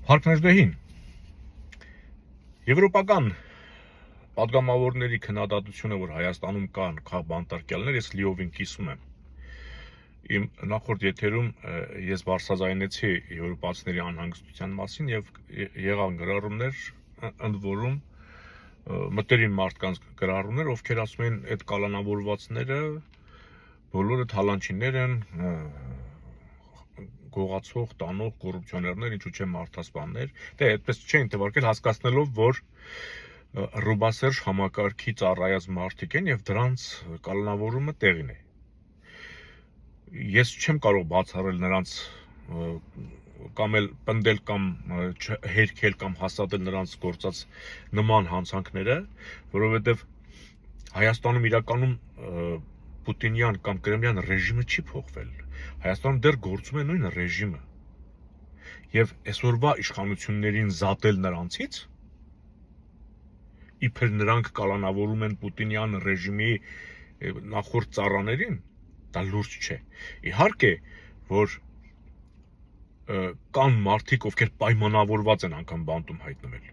Հարկներդեհին Եվրոպական պատգամավորների քննադատությունը, որ Հայաստանում կան քաղբանտարկյալներ, ես լիովին կիսում եմ։ Իմ նախորդ եթերում ես բարձրաձայնեցի եվրոպացիների անհանգստության մասին եւ եղան գրառումներ, ընդ որում մտերիմ մարդկանց գրառումներ, ովքեր ասում են, այդ կալանավորվածները բոլորը թալանչիներ են, գողացող, տանող, կոռուպցիոներներ, ինչու՞ չէ մարդասպաններ, դե այդպես չեն թվարկել, հասկացնելով, որ ռոբասերժ համակարգի ծառայած մարդիկ են եւ դրանց կալանավորումը տեղին է։ Ես չեմ կարող բացառել նրանց կամ էլ պնդել կամ հերքել կամ հաստատել նրանց գործած նման հանցանքները, որովհետեւ Հայաստանում իրականում Պուտինյան կամ Կրեմլյան ռեժիմը չի փոխվել։ Հայաստանում դեռ գործում է նույն ռեժիմը։ Եվ այսօրվա իշխանություններին զատել նրանցից, իբր նրանք կալանավորում են Պուտինյան ռեժիմի նախորդ ծառաներին, դա լուրջ չէ։ Իհարկե, որ կան մարդիկ, ովքեր պայմանավորված են անգամ բանտում հայտնվել։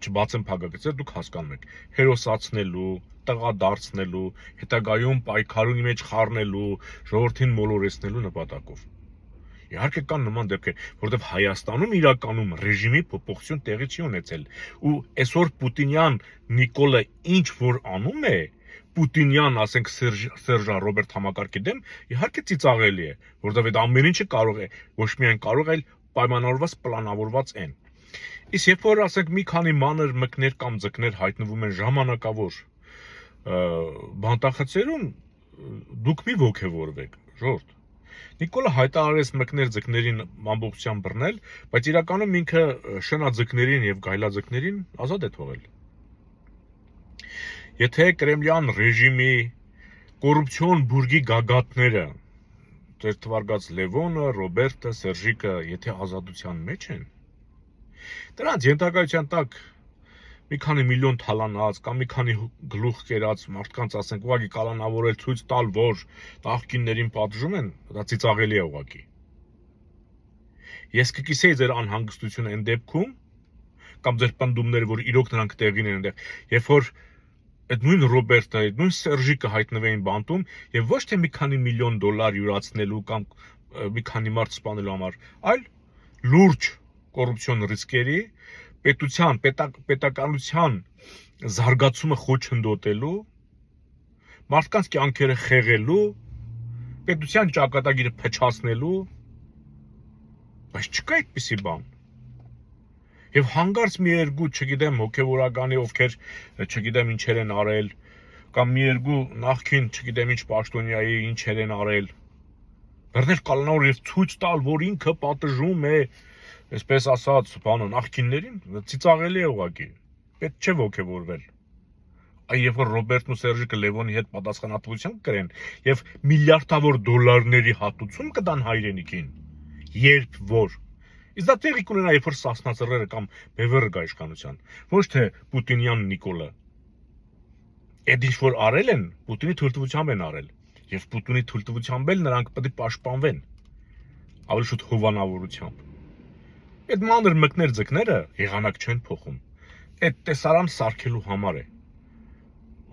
Չբացեմ փակագծեր, դուք հասկանում եք, հերոսացնելու, տղա դարձնելու, հետագայում պայքարի մեջ խառնելու, ժողովրդին մոլորեցնելու նպատակով։ Իհարկե կան նման դեպքեր, որովհետև Հայաստանում իրականում ռեժիմի փոփոխություն տեղի չի ունեցել, ու այսօր Պուտինյան Նիկոլը ինչ որ անում է, Պուտինյան, ասենք Սերժա Ռոբերտ համակարգի դեմ, իհարկե ծիծաղելի է, որովհետև այդ ամեն ինչը կարող է, ոչ միայն կարող է, այլ պայմանավորված, պլանավորված են։ Իսկ երբ որ ասենք մի քանի մանր մկներ կամ ձկներ հայտնվում են ժամանակավոր բանտախցերում, դուք մի ոգևորվեք, ժողովուրդ։ Նիկոլը հայտարարեց մկներ ձկներին ամբողջությամբ բռնել, բայց իրականում ինքը շնաձկներին եւ գայլաձկներին ազատ է թողել։ Եթե Կրեմլյան ռեժիմի կոռուպցիոն բուրգի գագաթները, ձեր թվարկած Լևոնը, Ռոբերտը, Սերժիկը, եթե ազատության մեջ են, դրանց ենթակայության տակ մի քանի միլիոն թալանած կամ մի քանի գլուխ կերած մարդկանց, ասենք, ուղղակի կալանավորել, ցույց տալ, որ աղքիններին պատժում են, դա ծիծաղելի է ուղղակի։ Ես կկիսեի ձեր անհանգստությունը այն դեպքում, կամ ձեր պնդումները, որ իրոք նրանք տեղին են այնտեղ, երբ որ այդ նույն Ռոբերտը, այդ նույն Սերժիկը հայտնվեին բանտում եւ ոչ թե մի քանի միլիոն դոլար յուրացնելու կամ մի քանի մարդ սպանելու համար, այլ լուրջ կոռուպցիոն ռիսկերի, պետականության զարգացումը խոչընդոտելու, մարդկանց կյանքերը խեղելու, պետության ճակատագիրը փչացնելու, բայց չկա այդպիսի բան։ Եվ հանգարց մի երկու, չգիտեմ, հոգևորականի, ովքեր չգիտեմ ինչեր են արել, կամ մի երկու նախքին, չգիտեմ ինչ պաշտոնյայի ինչեր են արել, բռնել կալանավոր եւ ցույց տալ, որ ինքը պատժում է, այսպես ասած, բանը նախքիններին, ծիծաղելի է ուղղակի, պետք չէ ոգևորվել։ Երբ որ Ռոբերտն ու Սերժիկը Լևոնի հետ պատասխանատվություն կրեն եւ միլիարդավոր դոլարների հատուցում կտան հայրենիքին, երբ որ իսկ դա տեղի կունենա, երբ որ Սասնա-Ծռերը կամ Բևեռը գա իշխանության, ոչ թե Պուտինյան Նիկոլը։ Այդ ինչ որ արել են, Պուտինի թույլտվությամբ են արել, եւ Պուտինի թույլտվությամբ էլ նրանք պետք է պաշտպանվեն, ավելի շուտ հովանավորությամբ։ Այդ մանր մկներ ձկները եղանակ չեն փոխում։ Այդ տեսարան սարքելու համար է։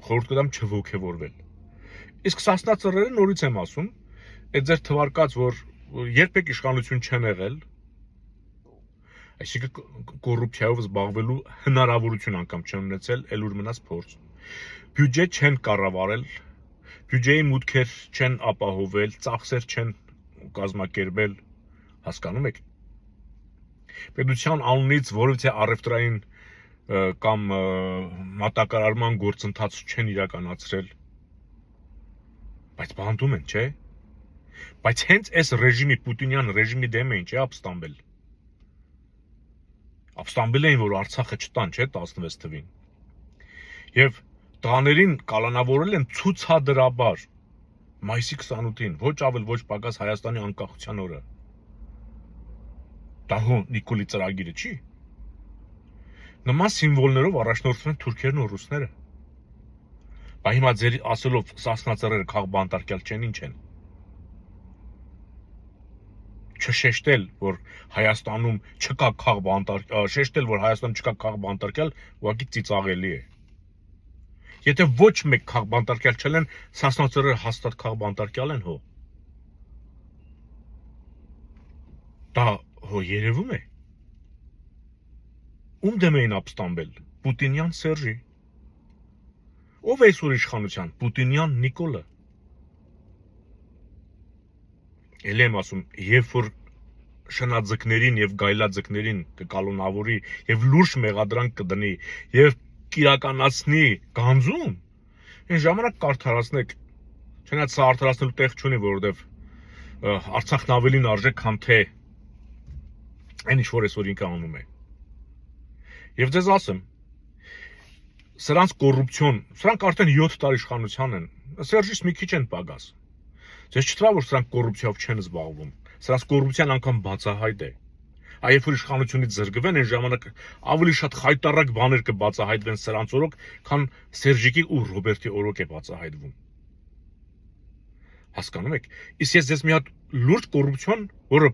Խորհուրդ կտամ չոգևորվել։ Իսկ Սասնա-Ծռերը նորից եմ ասում, այդ ձեր թվարկած, որ երբեք իշխանություն չեն եղել, այսինքն կոռուպցիայով զբաղվելու հնարավորություն անգամ չեն ունեցել, էլ ուր մնաց փորձ։ Բյուջե չեն կառավարել, բյուջեի մուտքեր չեն ապահովել, ծախսեր չեն կազմակերպել, հասկանում եք։ Պետության անունից որևէ առևտրային կամ մատակարարման գործընթաց չեն իրականացրել, բայց բանտում են, չէ՞։ Բայց հենց այս ռեժիմի, Պուտինյան ռեժիմի դեմ էին, չէ՞, ապստամբել։ Ապստամբել էին, որ Արցախը չտան, չէ՞, 16 թվին։ Եվ տղաներին կալանավորել են ցուցադրաբար մայիսի 28-ին, ոչ ավել, ոչ պակաս Հայաստանի անկախության օրը։ Դա հո Նիկոլի ծրագիրը չի։ Նման սիմվոլներով առաջնորդվում են թուրքերն ու ռուսները։ Բայց հիմա ձեր ասելով Սասնա-Ծռերը քաղբանտարկյալ չեն, ինչ են։ չշեշտել, որ Հայաստանում չկա քաղ բանտարկյալ, շեշտել, որ Հայաստանում չկա քաղ բանտարկյալ, ուղղակի ծիծաղելի է։ Եթե ոչ մեկ քաղ բանտարկյալ չլեն, Սասնացորը հաստատ քաղ բանտարկյալ են հո։ Դա հո երևում է։ Ում դեմ էին ապստամբել։ Պուտինյան Սերժի։ Ով է այսօր իշխանության։ Պուտինյան Նիկոլը։ Էլ եմ ասում, երբ որ շնաձկներին եւ գայլաձկներին կկալոնավորի եւ լուրջ մեղադրանք կդնի եւ կիրականացնի գանձում, այն ժամանակ կարդարացնեք, չնայած սա արդարացնելու տեղ չունի, որովհետեւ Արցախն ավելին արժե, քան թե այն ինչ որ այսօր ինքը անում է։ Եվ ձեզ ասեմ, սրանց կոռուպցիոն, սրանք արդեն 7 տարի իշխանության են, Սերժից մի քիչ են պակաս։ Ձեզ չթվա, որ սրանք կոռուպցիայով չեն զբաղվում, սրանց կոռուպցիան անգամ բացահայտ է։ Այ երբ որ իշխանությունից զրկվեն, այն ժամանակ ավելի շատ խայտարակ բաներ կբացահայտվեն սրանց օրոք, քան Սերժիկի ու Ռոբերտի օրոք է բացահայտվում։ Հասկանում եք։ Իսկ ես ձեզ մի հատ լուրջ կոռուպցիոն, որը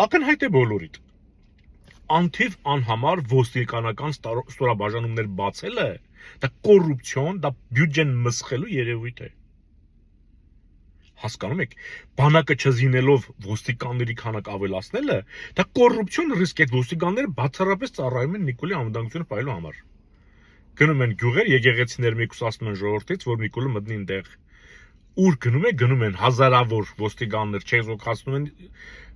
ակնհայտ է բոլորիդ։ Անթիվ անհամար ոստիկանական ստորաբաժանումներ բացելը, դա կոռուպցիոն, դա բյուջեն մսխելու երևույթ է։ Հասկանում եք, բանակը չզինելով ոստիկանների քանակ ավելացնելը, դա կոռուպցիոն ռիսկ է, ոստիկանները բացառապես ծառայում են Նիկոլի անվտանգությունը պահելու համար։ Գնում են գյուղեր, եկեղեցիներ մեկուսացնում են ժողովրդից, որ Նիկոլը մտնի այնտեղ։ Ուր գնում են հազարավոր ոստիկաններ, չեզոքացնում են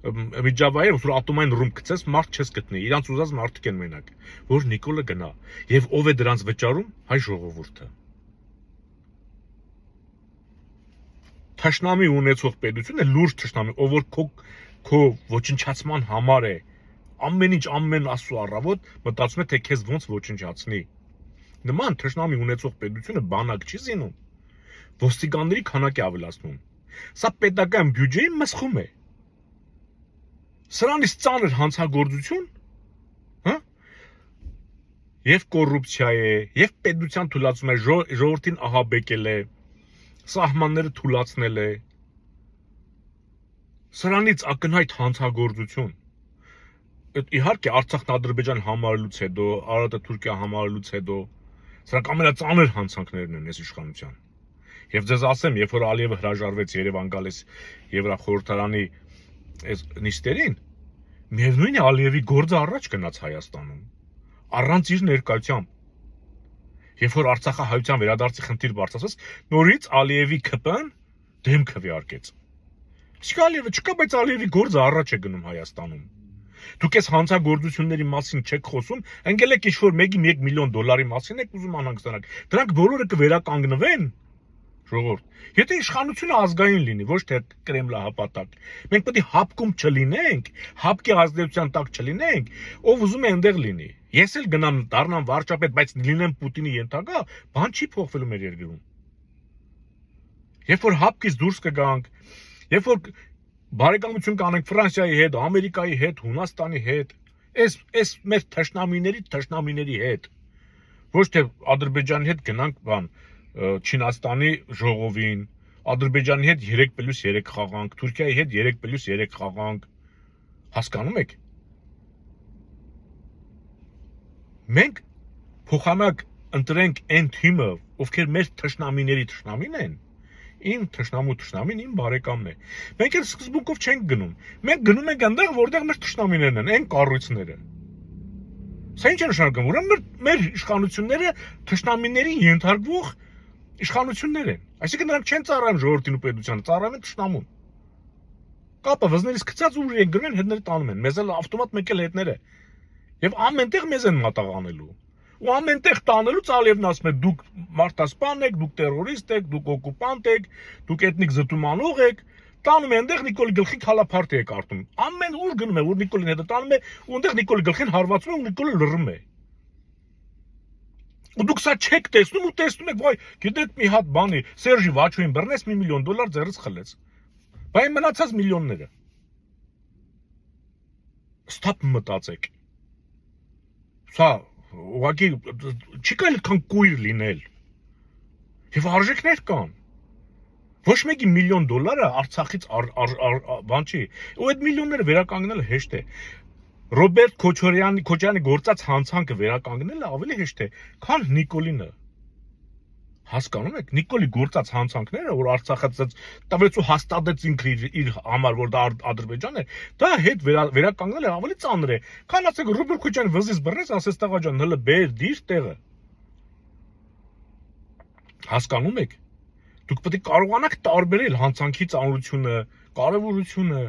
միջավայրը, որ ատոմային ռումբ գցես, մարդ չես գտնի, իրանց ուզած մարդիկ են մենակ, որ Նիկոլը գնա, եւ ով է դրանց վճարում, հայ ժողովուրդը։ Թշնամի ունեցող պետությունը լուրջ թշնամի, ով որ քո ոչնչացման համար է, ամեն ինչ ամեն աստծո առավոտ մտածում է թե քեզ ոնց ոչնչացնի։ Նման թշնամի ունեցող պետությունը բանակ չի զինում, ոստիկանների քանակ է ավելացնում։ Սա պետական բյուջեի մսխում է։ Սրանից ծանր հանցագործություն, հա? Եվ կոռուպցիա է, եւ պետության թույլատում է ժողովրդին ահաբեկել է, սահմանները թույլաtsնել է։ Սրանից ակնհայտ հանցագործություն։ Իհարկե Արցախն Ադրբեջան համարելուց հետո, Արարատը Թուրքիա համարելուց հետո, սրանք ամենածանր հանցանքներն են այս իշխանության։ Եվ ձեզ ասեմ, երբ որ Ալիևը հրաժարվեց Երևան գալիս Եվրախորհրդարանի այս նիստերին, միևնույն է Ալիևի գործը առաջ գնաց Հայաստանում, առանց իր ներկայությամբ։ Երբ որ Արցախահայության վերադարձի խնդիր բարձրացած, նորից Ալիևի ԿՊ-ն դեմ քվեարկեց։ Իսկ Ալիևը չկա, բայց Ալիևի գործը առաջ է գնում Հայաստանում։ Դուք այս հանցագործությունների մասին չեք խոսում, ընկել եք ինչ-որ մեկի 1 միլիոն դոլարի մասին եք ուզում անհանգստանալ։ Դրանք բոլորը կվերականգնվեն, ժողովուրդ։ Եթե իշխանությունը ազգային լինի, ոչ թե կրեմլահապատակ, մենք պետք է հապկում չլինենք, հապկի ազդեցության տակ չլինենք, ով ուզում է այնտեղ լինի։ Ես էլ գնամ դառնամ վարչապետ, բայց լինեմ Պուտինի ենթակա, բան չի փոխվելու մեր երկրում։ Երբ որ հապկից դուրս կգանք, երբ որ բարեկամություն կանենք Ֆրանսիայի հետ, Ամերիկայի հետ, Հունաստանի հետ, այս մեր թշնամիների հետ, ոչ թե Ադրբեջանի հետ գնանք բան, Չինաստանի ժողովին, Ադրբեջանի հետ 3+3 խաղանք, Թուրքիայի հետ 3+3 խաղանք, հասկանում եք։ Մենք փոխանակ ընտրենք այն թիմը, ովքեր մեր թշնամիների թշնամին են, իմ թշնամին իմ բարեկամն է։ Մենք էլ սկզբունքով չենք գնում։ Մենք գնում ենք այնտեղ, որտեղ մեր թշնամիներն են, այն կառույցները։ Սա ինչ է նշանակում, ուրեմն մեր իշխանությունները թշնամիների ենթարկվող իշխանություններ են։ Այսինքն նրանք չեն ծառայում ժողովրդին ու պետությանը, ծառայում են թշնամուն։ Կապը վզներից գցած ուր են գրեն, հետները տանում են։ Մեզ էլ ավտոմատ մեկ էլ հետները։ Եվ ամենտեղ մեզ են մատաղանելու։ Ու ամենտեղ տանելուց Ալիևն ասում է դուք մարդասպան եք, դուք տերորիստ եք, դուք օկուպանտ եք, դուք էթնիկ զտումանող եք, տանում է այնտեղ Նիկոլի գլխի քալափարտ է կարտում։ Ամեն ուր գնում է, որ Նիկոլին հետը տանում է, ու այնտեղ Նիկոլի գլխին հարվածում է ու Նիկոլը լռում է։ Ու դուք սա չեք տեսնում ու տեսնում եք, վայ, գիտեք մի հատ բանի, Սերժի Վաչուին բռնեց $1 միլիոն ձեռից խլեց։ Բայ մնացած միլիոնները։ Ստապ մտածեք։ Սա ուղղակի չի կարելի քան կույր լինել։ Եվ արժեքներ կան։ Ոչ մեկի $1 միլիոն Արցախից բան չի։ Ու այդ միլիոնները վերականգնելը հեշտ է։ Ռոբերտ Քոչարյանի գործած հանցանքը վերականգնելը ավելի հեշտ է, քան Նիկոլինը։ Հասկանում եք, Նիկոլի գործած հանցանքները, որ Արցախը տվեց ու հաստատեց ինքը իր համար, որ դա Ադրբեջան է, դա հետ վերականգնելը ավելի ծանր է, քան ասեք Ռոբերտ Քոչարյանը վզից բռնեց, ասես տղա ջան, հələ բեր դիր տեղը։ Հասկանում եք։ Դուք պետք է կարողանաք տարբերել հանցանքի ծանրությունը, կարևորությունը։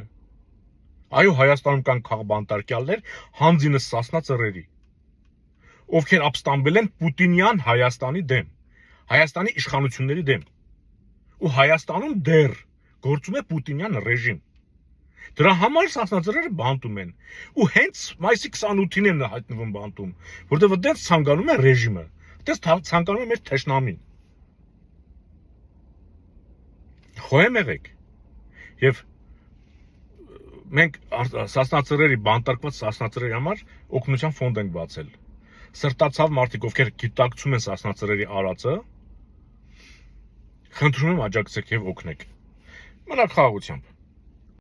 Այո, Հայաստանում կան քաղբանտարկյալներ, հանձինը Սասնա ծռերի, ովքեր ապստամբել են Պուտինյան Հայաստանի դեմ, Հայաստանի իշխանությունների դեմ։ Ու Հայաստանում դեռ գործում է Պուտինյան ռեժիմ։ Դրա համար Սասնա ծռերը բանտում են։ Ու հենց մայիսի 28-ին են հայտնվում բանտում, որտեղ դες ցանկանում է ռեժիմը, դες ցանկանում է մեր թշնամին։ Խոհեմ եղեք։ Եվ մենք Սասնա ծռերի բանտարկված Սասնա ծռերի համար օգնության ֆոնդ ենք բացել։ Սրտացավ մարդիկ, ովքեր գիտակցում են Սասնա ծռերի արածը, խնդրում եմ աջակցեք եւ օգնեք։ Մնաք խաղաղությամբ։